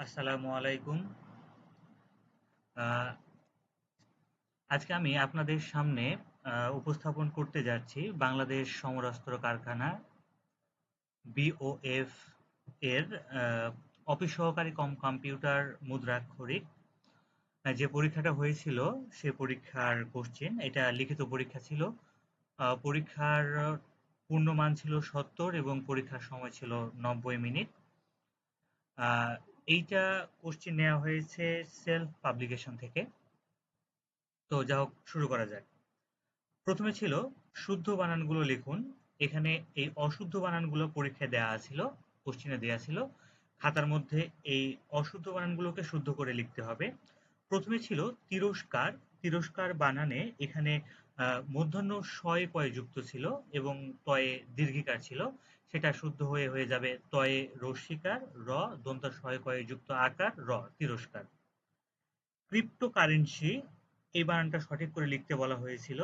আসসালামু আলাইকুম। আহ, আজকে আমি আপনাদের সামনে উপস্থাপন করতে যাচ্ছি বাংলাদেশ সমরাস্ত্র কারখানা BOF এর অফিস সহকারী কম্পিউটার মুদ্রাক্ষরিক যে পরীক্ষাটা হয়েছিল সে পরীক্ষার কোশ্চেন। এটা লিখিত পরীক্ষা ছিল। পরীক্ষার পূর্ণমান ছিল ৭০ এবং পরীক্ষার সময় ছিল ৯০ মিনিট। আহ, এইটা কোশ্চেন নেওয়া হয়েছে সেলফ পাবলিকেশন থেকে। তো যা হোক, শুরু করা যাক। প্রথমে ছিল শুদ্ধ বানানগুলো লিখুন। এখানে এই অশুদ্ধ বানানগুলো পরীক্ষায় দেয়া ছিল, কোশ্চেনে দেয়া ছিল। খাতার মধ্যে এই অশুদ্ধ বানানগুলোকে শুদ্ধ করে লিখতে হবে। প্রথমে ছিল তিরস্কার। তিরস্কার বানানে এখানে মূর্ধন্য শয় পয়ে যুক্ত ছিল এবং তয়ে দীর্ঘিকার ছিল। সেটা শুদ্ধ হয়ে হয়ে যাবে তয়ে রস্যিকার র, দন্ত্য শয় কয়ে যুক্ত আকার র, তিরস্কার। ক্রিপ্টোকারেন্সি, এই বানানটা সঠিক করে লিখতে বলা হয়েছিল।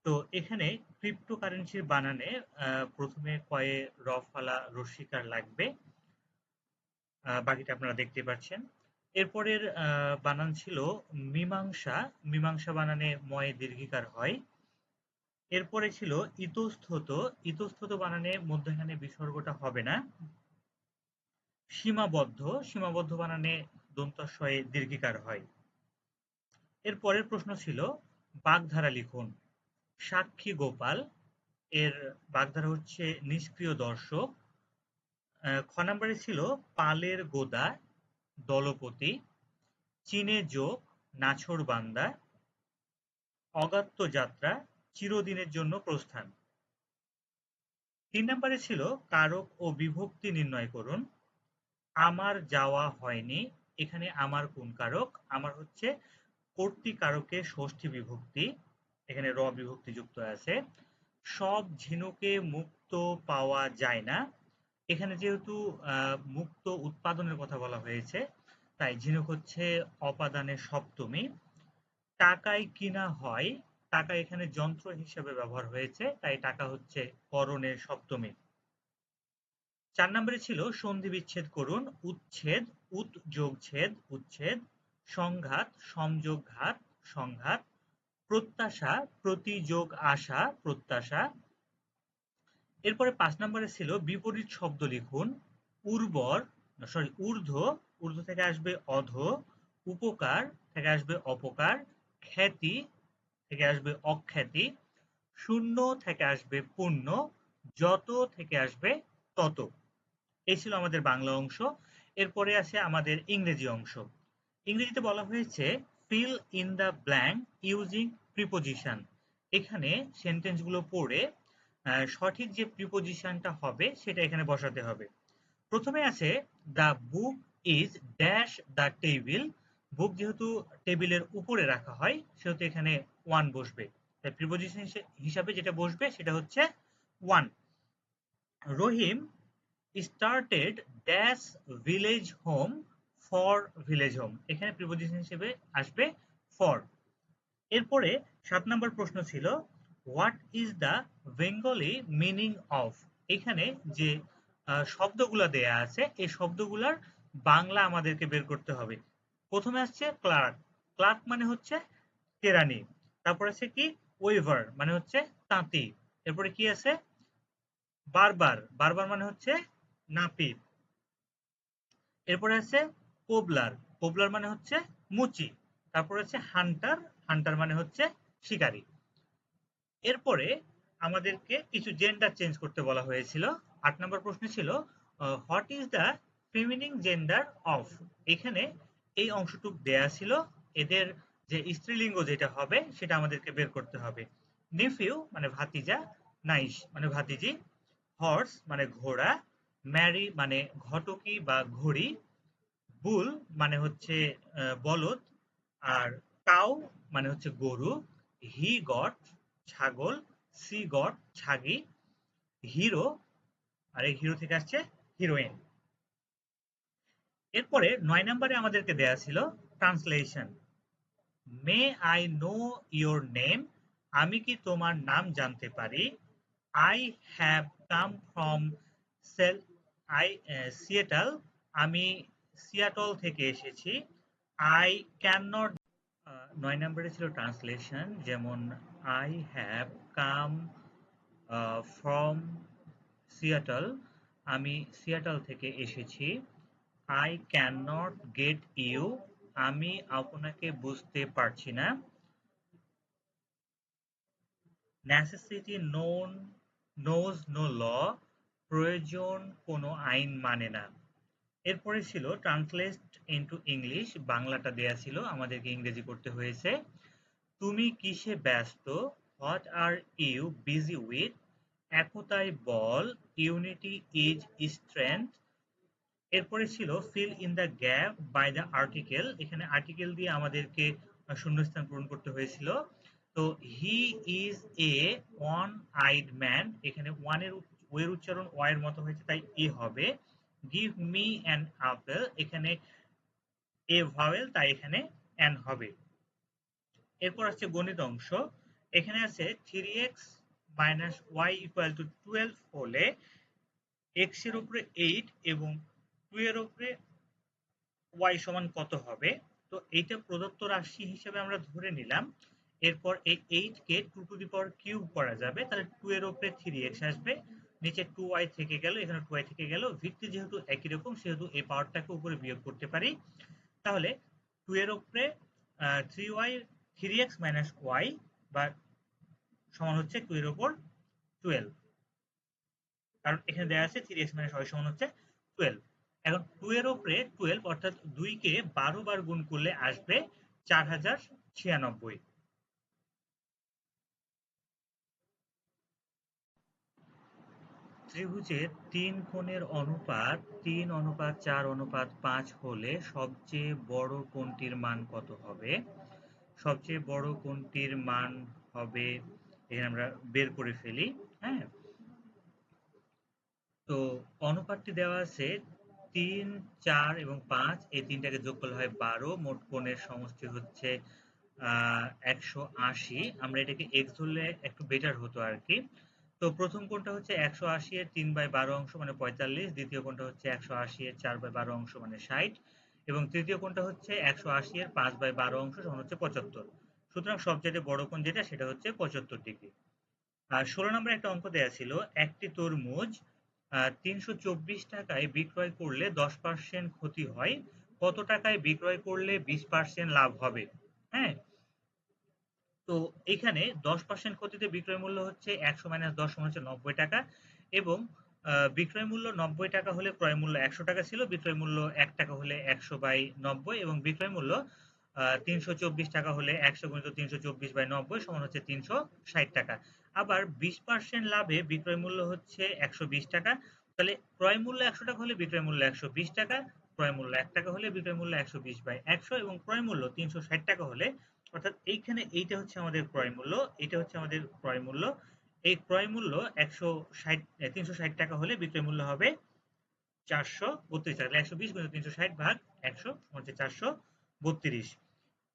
তো এখানে ক্রিপ্টোকারেন্সির বানানে প্রথমে কয়ে র ফালা রস্যিকার লাগবে। বাকিটা আপনারা দেখতে পাচ্ছেন। এরপরের বানান ছিল মীমাংসা। মীমাংসা বানানে ময়ে দীর্ঘিকার হয়। এরপরে ছিল ইতস্তত। ইতস্তত বানানে মধ্যখানে বিসর্গটা হবে না। সীমাবদ্ধ। সীমাবদ্ধ বানানে দন্ত্যস্বয়ে দীর্ঘিকার হয়। এর পরের প্রশ্ন ছিল বাগধারা লিখুন। সাক্ষী গোপাল, এর বাগধারা হচ্ছে নিষ্ক্রিয় দর্শক। খ নাম্বারে ছিল পালের গোদা, দলপতি। চীনে যোগ, নাছোড়বান্দা। অগাত্য যাত্রা, চিরদিনের জন্য প্রস্থান। ৩ নাম্বারে ছিল কারক ও বিভক্তি নির্ণয় করুন। আমার যাওয়া হয়নি, এখানে আমার কোন কারক? আমার হচ্ছে কর্তৃকারকের ষষ্ঠী বিভক্তি, এখানে র বিভক্তি যুক্ত আছে। সব ঝিনুকে মুক্ত পাওয়া যায় না, এখানে যেহেতু মুক্ত উৎপাদনের কথা বলা হয়েছে, তাই ঝিনুক হচ্ছে অপাদানের সপ্তমী। টাকায় কিনা হয়, টাকা এখানে যন্ত্র হিসেবে ব্যবহার হয়েছে, তাই টাকা হচ্ছে করণের সপ্তমী। ৪ নম্বরে ছিল সন্ধি বিচ্ছেদ করুন। উচ্ছেদ, উৎ যোগ ছেদ, উচ্ছেদ। সংঘাত, সমযোগ ঘাত, সংঘাত। প্রত্যাশা, প্রতি যোগ আশা, প্রত্যাশা। এরপরে ৫ নম্বরে ছিল বিপরীত শব্দ লিখুন। উর্বর, ঊর্ধ্ব, ঊর্ধ্ব থেকে আসবে অধ। উপকার থেকে আসবে অপকার। খ্যাতি থেকে আসবে অখ্যাতি। শূন্য থেকে আসবে পূর্ণ। যত থেকে আসবে তত। এই ছিল আমাদের বাংলা অংশ। এরপরে আছে আমাদের ইংরেজি অংশ। ইংরেজিতে বলা হয়েছে feel in the blank using preposition. এখানে সেন্টেন্সগুলো পড়ে সঠিক যে প্রিপোজিশনটা হবে সেটা এখানে বসাতে হবে। প্রথমে আছে the book is dash the table. Book যেহেতু টেবিলের উপরে রাখা হয় সেহেতু এখানে ওয়ান বসবে। তাই প্রিপোজিশন হিসাবে যেটা বসবে সেটা হচ্ছে one. Rahim started dash village home for village home, এখানে প্রিপোজিশন হিসেবে আসবে ফর। এরপরে ৭ নম্বর প্রশ্ন ছিল what is the Bengali meaning of. এখানে যে শব্দগুলা দেয়া আছে এই শব্দগুলার বাংলা আমাদেরকে বের করতে হবে। প্রথমে আসছে ক্লার্ক। ক্লার্ক মানে হচ্ছে কেরানি। তারপর আছে কি ওয়েভার মানে হচ্ছে তাঁতি। এরপরে কি আছে বারবার। বারবার মানে হচ্ছে নাপিত। এরপরে আছে কোবলার। কোবলার মানে হচ্ছে মুচি। তারপর আছে হান্টার। হান্টার মানে হচ্ছে শিকারী। এরপরে আমাদেরকে কিছু জেন্ডার চেঞ্জ করতে বলা হয়েছিল। ৮ নম্বর প্রশ্ন ছিল what is the feminine gender of. এখানে এই অংশটুক দেয়া ছিল, এদের যে স্ত্রীলিঙ্গ যেটা হবে সেটা আমাদেরকে বের করতে হবে। নিফিউ মানে ভাতিজা, নাইস মানে ভাতিজি। হর্স মানে ঘোড়া। ম্যারি মানে ঘটকি বা ঘড়ি। বুল মানে হচ্ছে বলদ। আর কাউ মানে হচ্ছে গরু। হি গট ছাগল। সি গট ছাগি। হিরো, আর এই হিরো থেকে আসছে হিরোইন। এরপরে ৯ নম্বরে আমাদেরকে দেয়া ছিল translation. May I know your name, আমি কি তোমার নাম জানতে পারি। আই হ্যাভ কাম ফ্রম সেল আই সিয়েটাল, আমি সিয়াটল থেকে এসেছি। I can not. ৯ নম্বরে ছিল ট্রান্সলেশন, যেমন I have come from Seattle, আমি সিয়াটল থেকে এসেছি। I can not get you, আমি আপনাকে বুঝতে পারছি না। নেসেসিটি নোজ নো ল, প্রয়োজন কোনো আইন মানে না। এরপরে ছিল ট্রান্সলেট ইনটু ইংলিশ, বাংলাটা দেয়া ছিল, আমাদেরকে ইংরেজি করতে হয়েছে। তুমি কিসে ব্যস্ত? What are you busy with? একতাই বল, ইউনিটি ইজ স্ট্রেংথ। এরপরে ছিল fill in the gap by the article, এখানে আর্টিকেল দিয়ে আমাদেরকে শূন্যস্থান পূরণ করতে হয়েছিল। তো he is a one eyed man, এখানে ওয়ানের ওয়ের উচ্চারণ ওয়ের মতো হয়েছে তাই এ হবে। গিভ মি অ্যান আপেল, এখানে এ ভাওয়েল তাই এখানে অ্যান হবে। এরপর আসছে গণিত অংশ, এখানে আছে 3x minus Y equal to 12 হলে x এর উপরে 8 এবং 2 এর উপরে y সমান কত হবে। তো এইটা প্রদত্ত রাশি হিসেবে আমরা ধরে নিলাম। এরপর এই 8 কে 2 টু দি পাওয়ার কিউব করা যাবে, তাহলে 2 এর উপরে 3x আসবে, নিচে 2y থেকে গেল, এখানে 2y থেকে গেল, ভিত্তি যেহেতু একই রকম সেহেতু এই পাওয়ারটাকে উপরে বিয়োগ করতে পারি। তাহলে 2 এর উপরে 3y 3x মাইনাস y বা সমান হচ্ছে 2 এর উপর 12, কারণ এখানে দেওয়া আছে 3x মাইনাস y সমান হচ্ছে 12। এখন 2 এর উপরে 12 অর্থাৎ 2 কে 12 বার গুণ করলে আসবে 4096। ত্রিভুজের 3 কোণের অনুপাত 3:4:5 হলে সবচেয়ে বড় কোণটির মান কত হবে? সবচেয়ে বড় কোণটির মান হবে, এখানে আমরা বের করে ফেলি। হ্যাঁ, তো অনুপাতটি দেওয়া আছে 3, 4 এবং 5, এই তিনটাকে যোগ করলে হয় 12, মোট কোণের সমষ্টি হচ্ছে 180। আমরা এটাকে x ধরলে একটু বেটার হতো আর কি। তো প্রথম কোণটা হচ্ছে 180 এর 3/12 অংশ মানে 45, দ্বিতীয় কোণটা হচ্ছে 180 এর 4/12 অংশ মানে 60 এবং তৃতীয় কোণটা হচ্ছে 180 এর 5/12 অংশ সমান হচ্ছে 75। সুতরাং সবচেয়ে বড় কোণ যেটা সেটা হচ্ছে 75 ডিগ্রি। আর 16 নম্বরে একটা অঙ্ক দেয়া ছিল, একটি তরমুজ 324 টাকায় বিক্রয় করলে 10% ক্ষতি হয়, কত টাকায় বিক্রয় করলে 20% লাভ হবে? হ্যাঁ, তো এখানে 10% ক্ষতিতে বিক্রয় মূল্য হচ্ছে 100 মাইনাস 10 সমান হচ্ছে 90 টাকা এবং বিক্রয় মূল্য 90 টাকা হলে ক্রয় মূল্য 100 টাকা ছিল, বিক্রয় মূল্য 1 টাকা হলে 100/90 এবং বিক্রয় মূল্য 324 টাকা হলে 100 গুণিত 324/90 সমান হচ্ছে 360 টাকা। আবার 20% লাভে বিক্রয় মূল্য হচ্ছে 120 টাকা, তাহলে ক্রয় মূল্য 100 টাকা হলে বিক্রয় মূল্য 120 টাকা, ক্রয় মূল্য 1 টাকা হলে বিক্রয় মূল্য 120/100 এবং ক্রয় মূল্য 360 টাকা হলে, অর্থাৎ এইখানে এইটা হচ্ছে আমাদের ক্রয় মূল্য, এটা হচ্ছে আমাদের ক্রয় মূল্য। এই ক্রয় মূল্য 360 টাকা হলে বিক্রয় মূল্য হবে 432 টাকা। 120 গুণিত 360 ভাগ 100 হচ্ছে 432।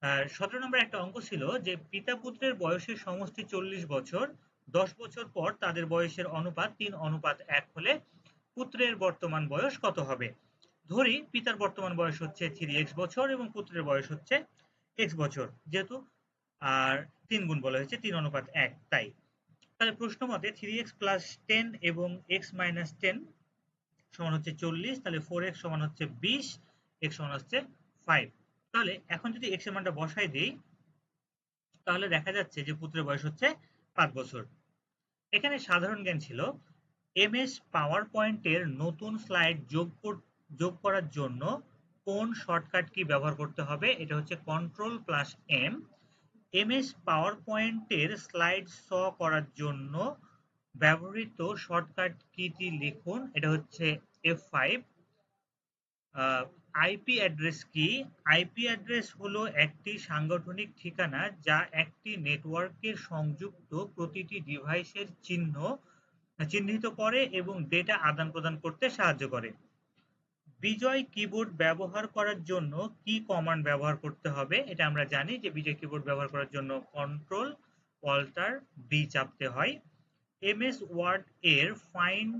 আর 17 নম্বর একটা অঙ্ক ছিল যে পিতা পুত্রের বয়সের সমষ্টি 40 বছর, 10 বছর পর তাদের বয়সের অনুপাত 3:1 হলে পুত্রের বর্তমান বয়স কত হবে? ধরি পিতার বর্তমান বয়স হচ্ছে 3x বছর এবং পুত্রের বয়স হচ্ছে x বছর, যেহেতু আর 3 গুণ বলা হয়েছে 3:1 তাই। তাহলে প্রশ্ন মতে 3x প্লাস 10 এবং x মাইনাস 10 সমান হচ্ছে 40, তাহলে 4x সমান হচ্ছে 20, x সমান হচ্ছে 5। তাহলে এখন যদি x এর মানটা বসাই দিই তাহলে দেখা যাচ্ছে যে পুত্রের বয়স হচ্ছে 5 বছর। এখানে সাধারণ জ্ঞান ছিল, এমএস পাওয়ার পয়েন্টের নতুন স্লাইড যোগ করার জন্য কোন শর্টকাট কি ব্যবহার করতে হবে? এটা হচ্ছে control plus M. MS power পয়েন্টের স্লাইড শ করার জন্য ব্যবহৃত শর্টকাট কিটি লিখুন, এটা হচ্ছে F5। আইপি অ্যাড্রেস কি? আইপি অ্যাড্রেস হলো একটি সাংগঠনিক ঠিকানা যা একটি নেটওয়ার্কের সংযুক্ত প্রতিটি ডিভাইসের চিহ্নিত করে এবং ডেটা আদান প্রদান করতে সাহায্য করে। বিজয় কিবোর্ড ব্যবহার করার জন্য কি কমান্ড ব্যবহার করতে হবে? এটা আমরা জানি যে বিজয় কিবোর্ড ব্যবহার করার জন্য কন্ট্রোল অল্টার বি চাপতে হয়। এমএস ওয়ার্ড এর ফাইন্ড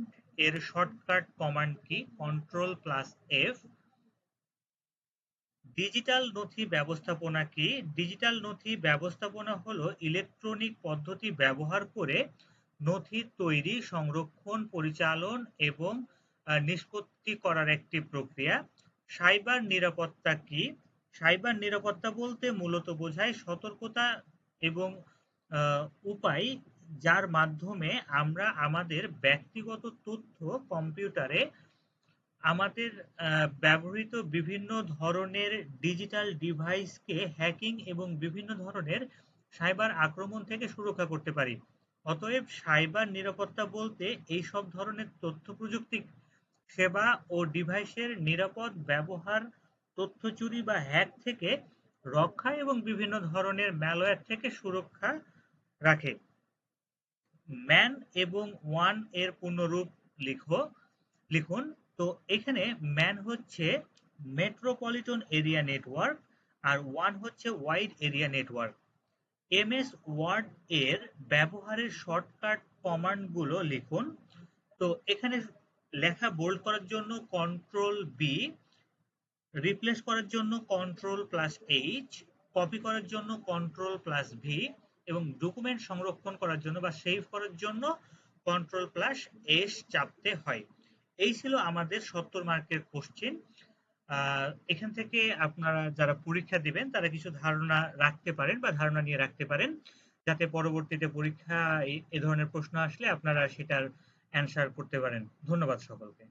এর শর্টকাট কমান্ড কি? Control plus F. ডিজিটাল নথি ব্যবস্থাপনা কি? ডিজিটাল নথি ব্যবস্থাপনা হলো ইলেকট্রনিক পদ্ধতি ব্যবহার করে নথি তৈরি, সংরক্ষণ, পরিচালন এবং নিষ্পত্তি করার একটি প্রক্রিয়া। সাইবার নিরাপত্তা কি? সাইবার নিরাপত্তা বলতে মূলত বোঝায় সতর্কতা এবং উপায় যার মাধ্যমে আমরা আমাদের ব্যক্তিগত তথ্য কম্পিউটারে আমাদের ব্যবহৃত বিভিন্ন ধরনের ডিজিটাল ডিভাইসকে হ্যাকিং এবং বিভিন্ন ধরনের সাইবার আক্রমণ থেকে সুরক্ষা করতে পারি। অতএব সাইবার নিরাপত্তা বলতে এই সব ধরনের তথ্য প্রযুক্তি সেবা ও ডিভাইসের নিরাপদ ব্যবহার, তথ্য চুরি বা হ্যাক থেকে রক্ষা এবং বিভিন্ন ধরনের ম্যালওয়্যার থেকে সুরক্ষা রাখে। ম্যান এবং ওয়ান এর পূর্ণরূপ লিখুন। তো এখানে ম্যান হচ্ছে মেট্রোপলিটন এরিয়া নেটওয়ার্ক আর ওয়ান হচ্ছে wide area network. MS Word এর ব্যবহারের শর্টকাট কমান্ডগুলো লিখুন। তো এখানে লেখা বোল্ড করার জন্য কন্ট্রোল বি, রিপ্লেস করার জন্য কন্ট্রোল প্লাস এইচ, কপি করার জন্য কন্ট্রোল প্লাস ভি এবং ডকুমেন্ট সংরক্ষণ করার জন্য বা সেভ করার জন্য কন্ট্রোল প্লাস এস চাপতে হয়। এই ছিল আমাদের 70 মার্কের কোশ্চেন। এখান থেকে আপনারা যারা পরীক্ষা দিবেন তারা কিছু ধারণা রাখতে পারেন বা ধারণা নিয়ে রাখতে পারেন, যাতে পরবর্তীতে পরীক্ষা এ ধরনের প্রশ্ন আসলে আপনারা সেটার অ্যান্সার করতে পারেন। ধন্যবাদ সকলকে।